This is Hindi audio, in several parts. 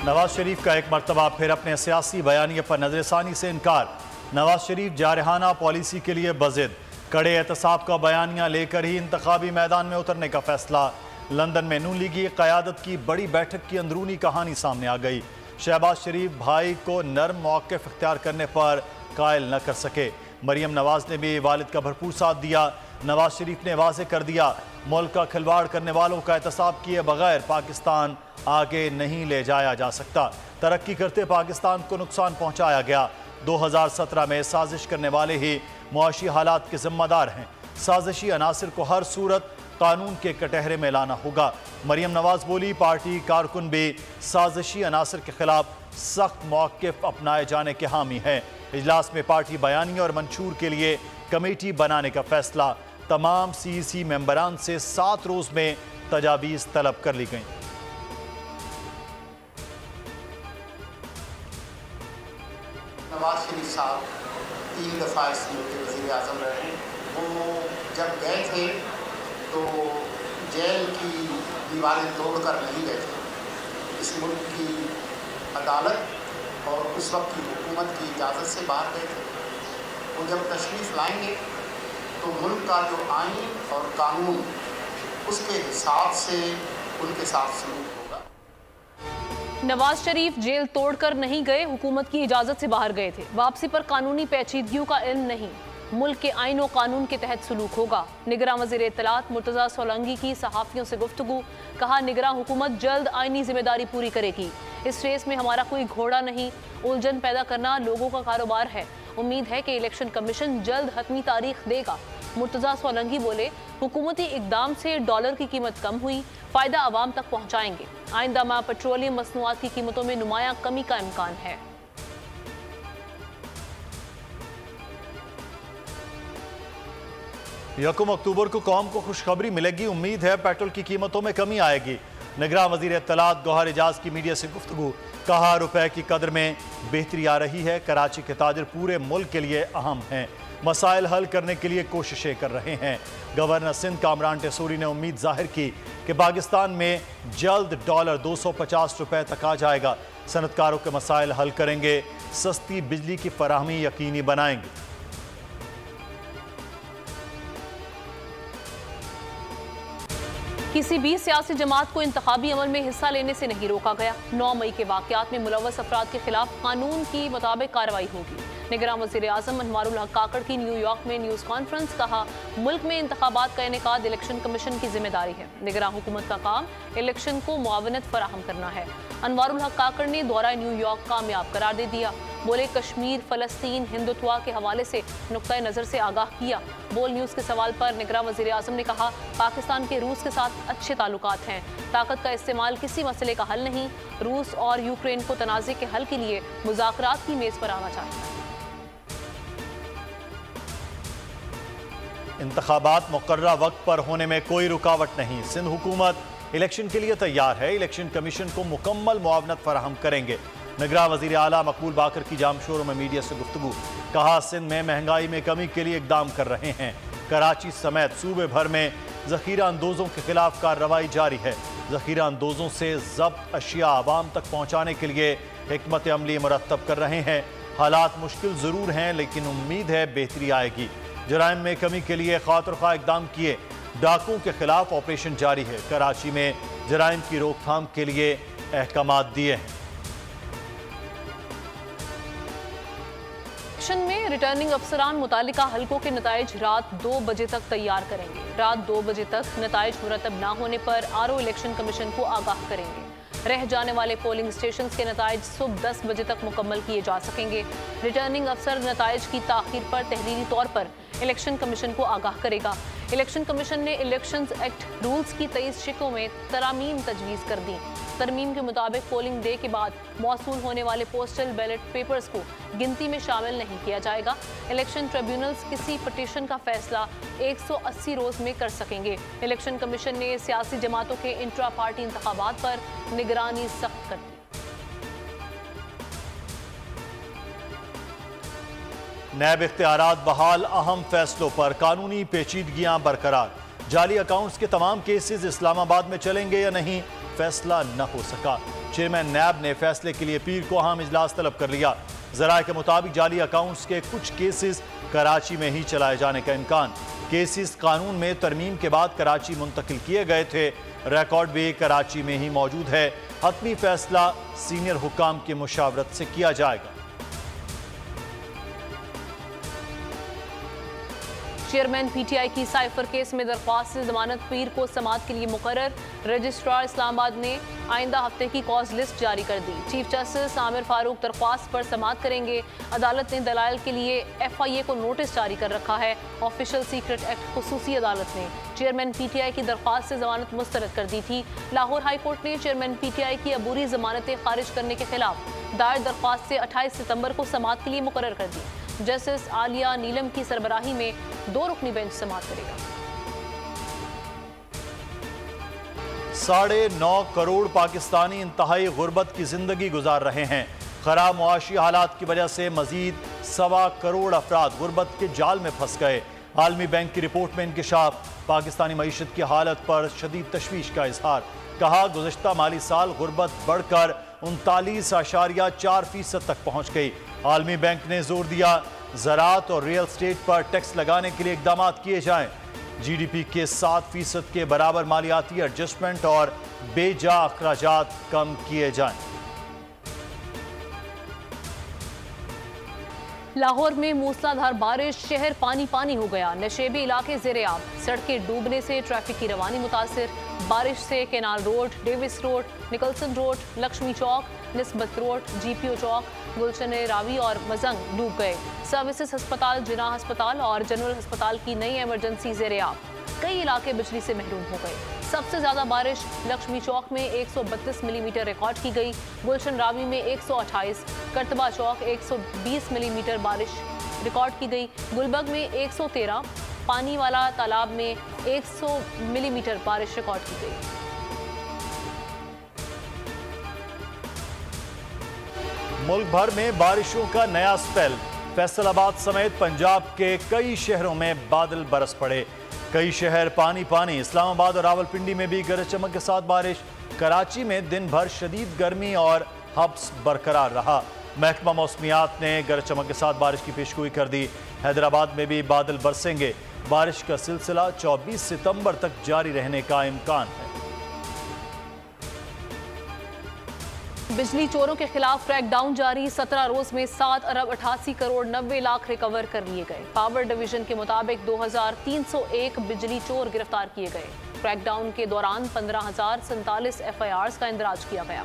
नवाज शरीफ का एक मरतबा फिर अपने सियासी बयानिए पर नजरसानी से इनकार। नवाज शरीफ जारहाना पॉलिसी के लिए बज़िद, कड़े एहतसाब का बयानिया लेकर ही इंतखाबी मैदान में उतरने का फैसला। लंदन में नून लीगी क़यादत की बड़ी बैठक की अंदरूनी कहानी सामने आ गई। शहबाज शरीफ भाई को नर्म मौक़िफ़ इख्तियार करने पर कायल न कर सके। मरियम नवाज ने भी वालिद का भरपूर साथ दिया। नवाज शरीफ ने वाज़ेह कर दिया, मुल्क का खिलवाड़ करने वालों का एहतसाब किए बगैर पाकिस्तान आगे नहीं ले जाया जा सकता। तरक्की करते पाकिस्तान को नुकसान पहुंचाया गया। 2017 में साजिश करने वाले ही मुआशी हालात के जिम्मेदार हैं। साजिशी अनासिर को हर सूरत कानून के कटहरे में लाना होगा। मरियम नवाज बोली, पार्टी कारकुन भी साजिशी अनासिर के खिलाफ सख्त मौक़िफ़ अपनाए जाने के हामी हैं। इजलास में पार्टी बयानी और मंशूर के लिए कमेटी बनाने का फैसला। तमाम CEC मेंबरान से 7 रोज़ में तजावीज़ तलब कर ली गई। नवाज शरीफ साहब 3 दफ़ा इस मुल्क के वज़ीर आज़म रहे। वो जब गए थे तो जेल की दीवारें तोड़कर नहीं गए थे। इस मुल्क की अदालत और उस वक्त की हुकूमत की इजाज़त से बाहर गए थे। वो जब तशरीफ़ लाएंगे तो मुल्क का जो आईन और कानून उसके हिसाब से उनके साथ सलूक होगा। नवाज शरीफ जेल तोड़कर नहीं गए, हुकूमत की इजाज़त से बाहर गए थे। वापसी पर कानूनी पेचीदगियों का इल्म नहीं, मुल्क के आईन और कानून के तहत सलूक होगा। निगरान वज़ीर इत्तलात मुर्तज़ा सोलंकी की सहाफ़ियों से गुफ्तगू। कहा, निगरान हुकूमत जल्द आईनी जिम्मेदारी पूरी करेगी। इस रेस में हमारा कोई घोड़ा नहीं, उलझन पैदा करना लोगों का कारोबार है। उम्मीद है कि इलेक्शन कमीशन जल्द हतमी तारीख देगा। मुर्तज़ा सोलंकी बोले, हुकूमती इकदाम से डॉलर की कीमत कम हुई, फ़ायदा आवाम तक पहुँचाएंगे। आइंदा माह पेट्रोलियम मसनूआत की कीमतों में नुमायां कमी का इम्कान है। 1 अक्टूबर को कौम को खुशखबरी मिलेगी। उम्मीद है पेट्रोल की कीमतों में कमी आएगी। निगरान वज़ीर इत्तलात गौहर एजाज की मीडिया से गुफ्तगू। कहा, रुपए की कदर में बेहतरी आ रही है। कराची के ताजिर पूरे मुल्क के लिए अहम हैं। मसाइल हल करने के लिए कोशिशें कर रहे हैं। गवर्नर सिंध कामरान टेसूरी ने उम्मीद जाहिर की कि पाकिस्तान में जल्द डॉलर 250 रुपए तक आ जाएगा। सनतकारों के मसाइल हल करेंगे, सस्ती बिजली की फराहमी यकीनी बनाएंगे। किसी भी सियासी जमात को इंतखाबी अमल में हिस्सा लेने से नहीं रोका गया। 9 मई के वाक़यात में मुलव्वस अफराद के खिलाफ कानून की मुताबिक कार्रवाई होगी। निगरान वज़ीर आज़म अनवारुल हक काकड़ की न्यूयॉर्क में न्यूज़ कॉन्फ्रेंस। कहा, मुल्क में इंतखाबात का इनेकाद इलेक्शन कमीशन की जिम्मेदारी है। निगरान हुकूमत का काम इलेक्शन को मुआवनत फराहम करना है। अनवारुल हक काकड़ ने दौरा न्यूयॉर्क कामयाब करार दे दिया। बोले, कश्मीर फ़लस्तीन हिंदुत्व के हवाले से नुक्ता नज़र से आगाह किया। बोल न्यूज़ के सवाल पर निगरान वज़ीर आज़म ने कहा, पाकिस्तान के रूस के साथ अच्छे ताल्लुकात हैं। ताकत का इस्तेमाल किसी मसले का हल नहीं। रूस और यूक्रेन को तनाज़े के हल के लिए मुज़ाकरात की मेज़ पर आना चाहिए। इंतखाबात मुकर्ररा वक्त पर होने में कोई रुकावट नहीं। सिंध हुकूमत इलेक्शन के लिए तैयार है। इलेक्शन कमीशन को मुकम्मल मुआवनत फराहम करेंगे। निगरान वज़ीर आला मकबूल बाकर की जामशोरों में मीडिया से गुफ्तगू। कहा, सिंध में महंगाई में कमी के लिए इकदाम कर रहे हैं। कराची समेत सूबे भर में ज़ख़ीरा अंदोज़ों के खिलाफ कार्रवाई जारी है। ज़ख़ीरा अंदोज़ों से ज़ब्त अशिया आवाम तक पहुँचाने के लिए हिकमत अमली मुरतब कर रहे हैं। हालात मुश्किल ज़रूर हैं, लेकिन उम्मीद है बेहतरी आएगी। जराइम में कमी के लिए खातिर खा इकदाम किए। डाकुओं के खिलाफ ऑपरेशन जारी है। कराची में जराइम की रोकथाम के लिए अहकामात दिए हैं। इलेक्शन में रिटर्निंग अफसरान मुतालिका हलकों के नताइज रात 2 बजे तक तैयार करेंगे। रात 2 बजे तक नताइज मुरतब ना होने पर RO इलेक्शन कमीशन को आगाह करेंगे। रह जाने वाले पोलिंग स्टेशन के नताइज सुबह 10 बजे तक मुकम्मल किए जा सकेंगे। रिटर्निंग अफसर नताइज की ताखीर पर तहरीरी तौर पर इलेक्शन कमीशन को आगाह करेगा। इलेक्शन कमीशन ने इलेक्शंस एक्ट रूल्स की 23 शिकों में तरामीम तजवीज़ कर दी। तरमीम के मुताबिक पोलिंग डे के बाद मौसूल होने वाले पोस्टल बैलेट पेपर्स को गिनती में शामिल नहीं किया जाएगा। इलेक्शन ट्रिब्यूनल्स किसी पटिशन का फैसला 180 रोज़ में कर सकेंगे। इलेक्शन कमीशन ने सियासी जमातों के इंट्रा पार्टी इंतखाबात पर निगरानी सख्त कर दी। नैब इख्तियारात बहाल, अहम फैसलों पर कानूनी पेचीदगियां बरकरार। जाली अकाउंट्स के तमाम केसेस इस्लामाबाद में चलेंगे या नहीं, फैसला न हो सका। चेयरमैन नैब ने फैसले के लिए पीर को अहम इजलास तलब कर लिया। जराये के मुताबिक जाली अकाउंट्स के कुछ केसेस कराची में ही चलाए जाने का इम्कान। केसेस कानून में तरमीम के बाद कराची मुंतकिल किए गए थे। रिकॉर्ड भी कराची में ही मौजूद है। हतमी फैसला सीनियर हुक्काम की मुशावरत से किया जाएगा। चेयरमैन पीटीआई की साइफर केस में दरख्वास्त से जमानत पीर को समाअत के लिए मुकर्रर। रजिस्ट्रार इस्लामाबाद ने आइंदा हफ्ते की कॉज लिस्ट जारी कर दी। चीफ जस्टिस आमिर फारूक दरख्वास्त पर समाअत करेंगे। अदालत ने दलाइल के लिए FIA को नोटिस जारी कर रखा है। ऑफिशियल सीक्रेट एक्ट खुसूसी अदालत ने चेयरमैन पीटीआई की दरख्वास्त से जमानत मुस्तरद कर दी थी। लाहौर हाई कोर्ट ने चेयरमैन पीटीआई की अबूरी जमानतें खारिज करने के खिलाफ दायर दरख्वास्त से 28 सितंबर को समाअत के लिए मुकर्रर कर दी। जस्टिस आलिया नीलम की सरबराही में 2 रुकनी बेंच समाअत करेगा। 9.5 करोड़ पाकिस्तानी इंतहाई गुर्बत की जिंदगी गुजार रहे हैं। खराब मुआशी हालात की वजह से मजीद 1.25 करोड़ अफराद गुर्बत के जाल में फंस गए। आलमी बैंक की रिपोर्ट में इंकशाफ। पाकिस्तानी मईशत की हालत पर शदीद तशवीश का इजहार। कहा, गुज़श्ता माली साल गुर्बत बढ़कर 39.4% तक पहुंच गई। आलमी बैंक ने जोर दिया, ज़राअत और रियल एस्टेट पर टैक्स लगाने के लिए इकदाम किए जाएं। GDP के 7% के बराबर मालियाती एडजस्टमेंट और बेजा अखराजात कम किए जाएं। लाहौर में मूसलाधार बारिश, शहर पानी पानी हो गया। नशेबी इलाके ज़ेरे-आब। सड़कें डूबने से ट्रैफिक की रवानी मुतासिर। बारिश से canal road, Davis road, Nicholson road, Lakshmi Chowk, Nisbat road, GPO Chowk, Gulshan Ravi और मजंग डूब गए। सर्विसेज अस्पताल, जिना अस्पताल और जनरल अस्पताल की नई इमरजेंसी ज़ेरे-आब। कई इलाके बिजली से महरूम हो गए। सबसे ज्यादा बारिश लक्ष्मी चौक में 132 मिलीमीटर रिकॉर्ड की गई। गुलशन रावी में 128, करतबा चौक 120 मिलीमीटर बारिश रिकॉर्ड की गई। गुलबर्ग में 113, पानी वाला तालाब में 100 मिलीमीटर बारिश रिकॉर्ड की गई। मुल्क भर में बारिशों का नया स्पेल। फैसलाबाद समेत पंजाब के कई शहरों में बादल बरस पड़े। कई शहर पानी पानी। इस्लामाबाद और रावलपिंडी में भी गरज चमक के साथ बारिश। कराची में दिन भर शदीद गर्मी और हब्स बरकरार रहा। महकमा मौसमियात ने गरज चमक के साथ बारिश की पेशगोई कर दी। हैदराबाद में भी बादल बरसेंगे। बारिश का सिलसिला 24 सितंबर तक जारी रहने का इम्कान है। बिजली चोरों के खिलाफ क्रैकडाउन जारी। 17 रोज में 7 अरब 88 करोड़ 90 लाख रिकवर कर लिए गए। पावर डिवीजन के मुताबिक 2301 बिजली चोर गिरफ्तार किए गए। क्रैकडाउन के दौरान 15,047 FIRs का इंदराज किया गया।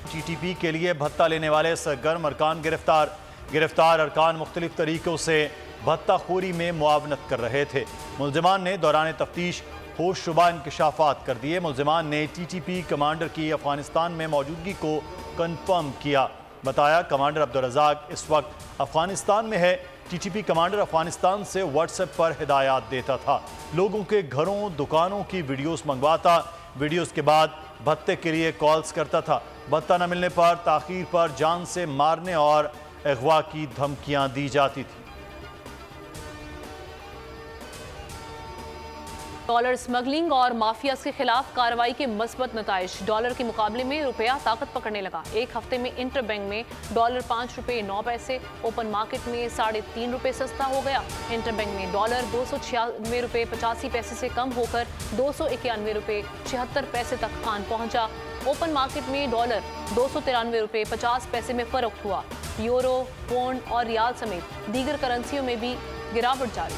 TTP के लिए भत्ता लेने वाले सरगर्म अरकान गिरफ्तार अरकान मुख्तलिफ तरीकों से भत्ताखोरी में मुआवनत कर रहे थे। मुल्जिमान ने दौरान तफ्तीश होशरुबा इंकशाफात कर दिए। मुल्जिमान ने TTP कमांडर की अफगानिस्तान में मौजूदगी को कन्फर्म किया। बताया, कमांडर अब्दुल रज़ाक इस वक्त अफगानिस्तान में है। TTP कमांडर अफगानिस्तान से व्हाट्सएप पर हिदायत देता था। लोगों के घरों दुकानों की वीडियोस मंगवाता। वीडियोस के बाद भत्ते के लिए कॉल्स करता था। भत्ता न मिलने पर ताखीर पर जान से मारने और अगवा की धमकियां दी जाती थी। डॉलर स्मगलिंग और माफियाज के खिलाफ कार्रवाई के मस्बत नताइज। डॉलर के मुकाबले में रुपया ताकत पकड़ने लगा। एक हफ्ते में इंटर बैंक में डॉलर 5 रुपये 9 पैसे, ओपन मार्केट में 3.5 रुपये सस्ता हो गया। इंटर बैंक में डॉलर 296 रुपये 85 पैसे से कम होकर 291 रुपये 76 पैसे तक आन पहुंचा। ओपन मार्केट में डॉलर 293 रुपये 50 पैसे में फरोख्त हुआ। यूरो, पौंड और रियाल समेत दीगर करेंसियों में भी गिरावट जारी।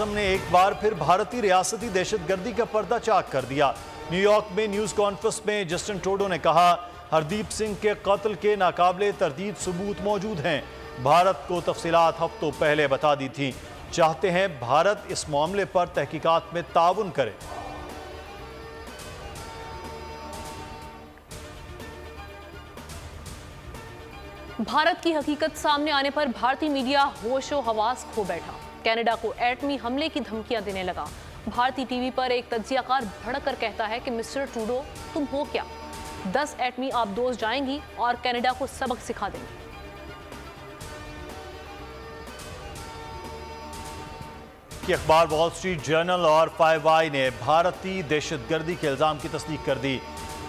ने एक बार फिर भारतीय रियासती दहशतगर्दी का पर्दा चाक कर दिया। न्यूयॉर्क में न्यूज कॉन्फ्रेंस में जस्टिन ट्रूडो ने कहा, हरदीप सिंह के कत्ल के नाकाबिले तरदीद सबूत मौजूद हैं। भारत को तफसीलात हफ्तों पहले बता दी थी। चाहते हैं भारत इस मामले पर तहकीकात में ताउन करे। भारत की हकीकत सामने आने पर भारतीय मीडिया होशो हवास खो बैठा। कनाडा को एटमी हमले की धमकियां देने लगा। भारतीय टीवी पर एक तज्जियाकार भड़क कर कहता है कि मिस्टर ट्रूडो, तुम हो क्या? 10 एटमी आबदोज जाएंगी और कनाडा को सबक सिखा देंगी। अमरीकी अखबार वॉल स्ट्रीट जर्नल और 5i ने भारतीय दहशतगर्दी के इल्जाम की तस्दीक कर दी।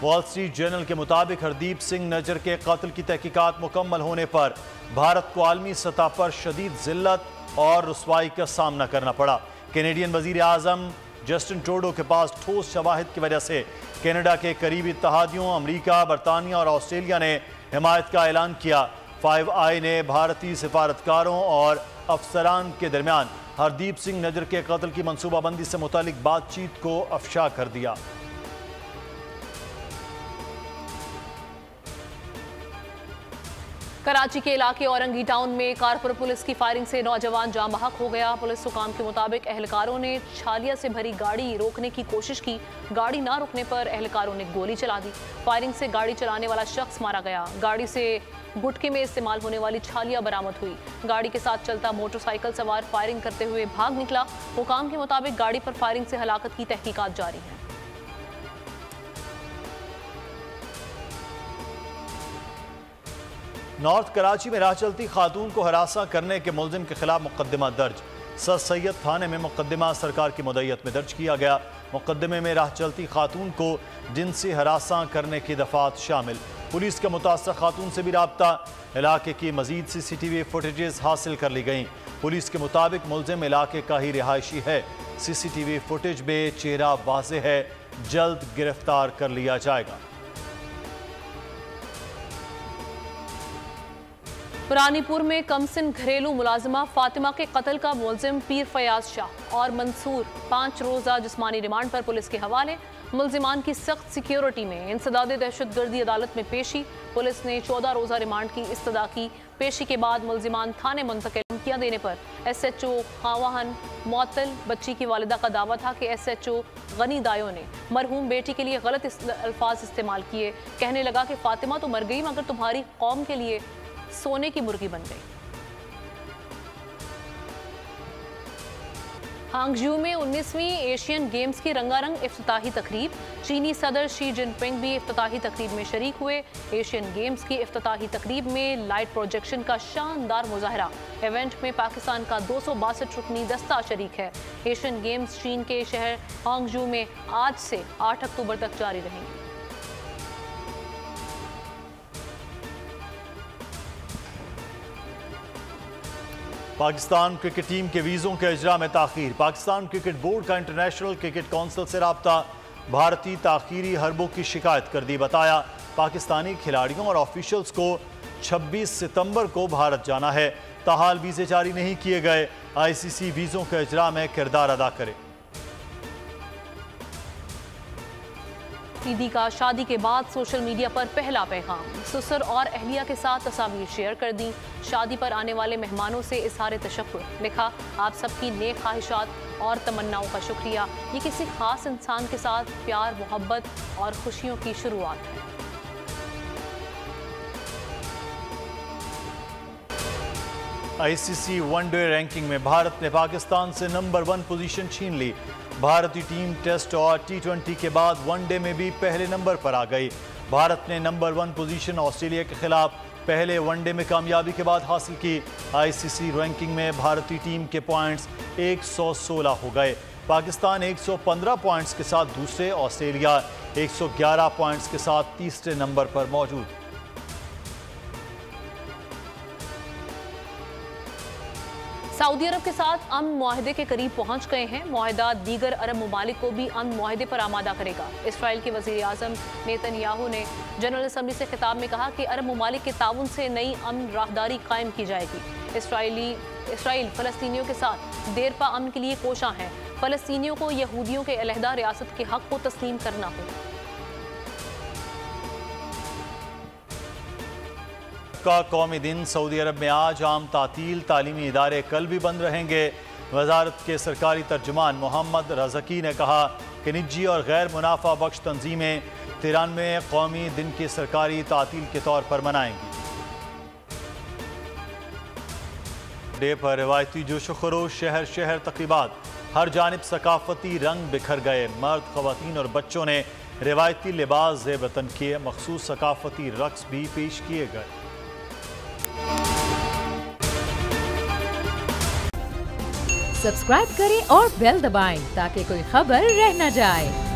वॉल स्ट्रीट जर्नल के मुताबिक हरदीप सिंह नजर के कत्ल की तहकीकात मुकम्मल होने पर भारत को आलमी सतह पर शदीद जिल्लत और रुसवाई का सामना करना पड़ा। कैनेडियन वजीर आजम जस्टिन ट्रूडो के पास ठोस शवाहिद की वजह से कनाडा के करीबी इत्तेहादियों अमरीका, बरतानिया और ऑस्ट्रेलिया ने हिमायत का ऐलान किया। 5i ने भारतीय सिफारतकारों और अफसरान के दरमियान हरदीप सिंह नजर के कत्ल की मनसूबाबंदी से मुतालिक बातचीत को अफशा कर दिया। कराची के इलाके औरंगी टाउन में कार पर पुलिस की फायरिंग से नौजवान जाँ बहक हो गया। पुलिस हुकाम के मुताबिक एहलकारों ने छालिया से भरी गाड़ी रोकने की कोशिश की। गाड़ी ना रुकने पर एहलकारों ने गोली चला दी। फायरिंग से गाड़ी चलाने वाला शख्स मारा गया। गाड़ी से गुटके में इस्तेमाल होने वाली छालिया बरामद हुई। गाड़ी के साथ चलता मोटरसाइकिल सवार फायरिंग करते हुए भाग निकला। हुकाम के मुताबिक गाड़ी पर फायरिंग से हलाकत की तहकीकात जारी है। नॉर्थ कराची में राह चलती खातून को हरासा करने के मुलजिम के खिलाफ मुकदमा दर्ज। सर सैयद थाने में मुकदमा सरकार की मुद्दत में दर्ज किया गया। मुकदमे में राह चलती खातून को जिनसी हरासा करने की दफात शामिल। पुलिस के मुतासर खातून से भी राब्ता। इलाके की मजीद CCTV फुटेजेस हासिल कर ली गई। पुलिस के मुताबिक मुलजिम इलाके का ही रिहायशी है। CCTV फुटेज में चेहरा वाज़ेह है। जल्द गिरफ्तार कर लिया जाएगा। पुरानीपुर में कमसिन घरेलू मुलाजिमा फातिमा के कत्ल का मुलजिम पीर फयाज शाह और मंसूर 5 रोज़ा जिस्मानी रिमांड पर पुलिस के हवाले। मुलजिमान की सख्त सिक्योरिटी में इंसदाद दहशतगर्दी अदालत में पेशी। पुलिस ने 14 रोज़ा रिमांड की इस्तदा की। पेशी के बाद मुलजिमान थाने मुंतकिल। धमकियां देने पर SHO खावाहन मुअत्तल बच्ची की वालिदा का दावा था कि SHO गनी दायो ने मरहूम बेटी के लिए गलत अल्फाज इस्तेमाल किए। कहने लगा कि फातिमा तो मर गई मगर तुम्हारी कौम के लिए सोने की मुर्गी बन गई। हांगजू में 19वीं एशियन गेम्स की रंगारंग इफ्तिताही तकरीब। चीनी सदर शी जिनपिंग भी इफ्तिताही तकरीब में शरीक हुए। एशियन गेम्स की इफ्तिताही तकरीब में लाइट प्रोजेक्शन का शानदार मुजाहरा। इवेंट में पाकिस्तान का 262 रुकनी दस्ता शरीक है। एशियन गेम्स चीन के शहर हांगजू में आज से 8 अक्टूबर तक जारी रहेंगे। पाकिस्तान क्रिकेट टीम के वीज़ों के इजरा में ताख़ीर। पाकिस्तान क्रिकेट बोर्ड का इंटरनेशनल क्रिकेट काउंसिल से राब्ता। भारतीय ताख़ीरी हरबों की शिकायत कर दी। बताया पाकिस्तानी खिलाड़ियों और ऑफिशियल्स को 26 सितंबर को भारत जाना है। ताहाल वीज़े जारी नहीं किए गए। ICC वीज़ों के इजरा में किरदार अदा करे। ईदी का शादी के बाद सोशल मीडिया पर पहला पैगाम। ससुर और अहलिया के साथ तस्वीर शेयर कर दी। शादी पर आने वाले मेहमानों से इज़हार तशक्कुर। लिखा आप सबकी नेक ख्वाहिशात और तमन्नाओं का शुक्रिया। ये किसी खास इंसान के साथ प्यार, मोहब्बत और खुशियों की शुरुआत है। ICC वनडे रैंकिंग में भारत ने पाकिस्तान से नंबर 1 पोजीशन छीन ली। भारतीय टीम टेस्ट और T20 के बाद वनडे में भी पहले नंबर पर आ गई। भारत ने नंबर 1 पोजीशन ऑस्ट्रेलिया के खिलाफ पहले वनडे में कामयाबी के बाद हासिल की। ICC रैंकिंग में भारतीय टीम के पॉइंट्स 116 हो गए। पाकिस्तान 115 पॉइंट्स के साथ दूसरे, ऑस्ट्रेलिया 111 पॉइंट्स के साथ तीसरे नंबर पर मौजूद। सऊदी अरब के साथ अमन मुआहदे के करीब पहुंच गए हैं। मुआहदा दीगर अरब ममालिक को भी अमन मुआहदे पर आमादा करेगा। इसराइल के वज़ीर आज़म नेतन्याहू ने जनरल असम्बली से खिताब में कहा कि अरब ममालिक के ताउन से नई अमन राहदारी कायम की जाएगी। इसराइल फ़लस्तीनियों के साथ देरपा अमन के लिए कोशां है। फ़लस्तीनियों को यहूदियों के अलहदा रियासत के हक़ को तस्लीम करना होगा। का कौमी दिन सऊदी अरब में आज आम तातील। तालीमी इदारे कल भी बंद रहेंगे। वजारत के सरकारी तर्जुमान मोहम्मद रज़की ने कहा कि निजी और गैर मुनाफा बख्श तंजीमें 93 कौमी दिन की सरकारी तातील के तौर पर मनाएंगी। डे पर रिवायती जोश खरोश, शहर शहर तक़रीबात। हर जानिब सकाफती रंग बिखर गए। मर्द, ख़वातीन और बच्चों ने रिवायती लिबास ज़ेब वतन किए। मखसूस सकाफती रक्स भी पेश किए गए। सब्सक्राइब करें और बेल दबाएं ताकि कोई खबर रह न जाए।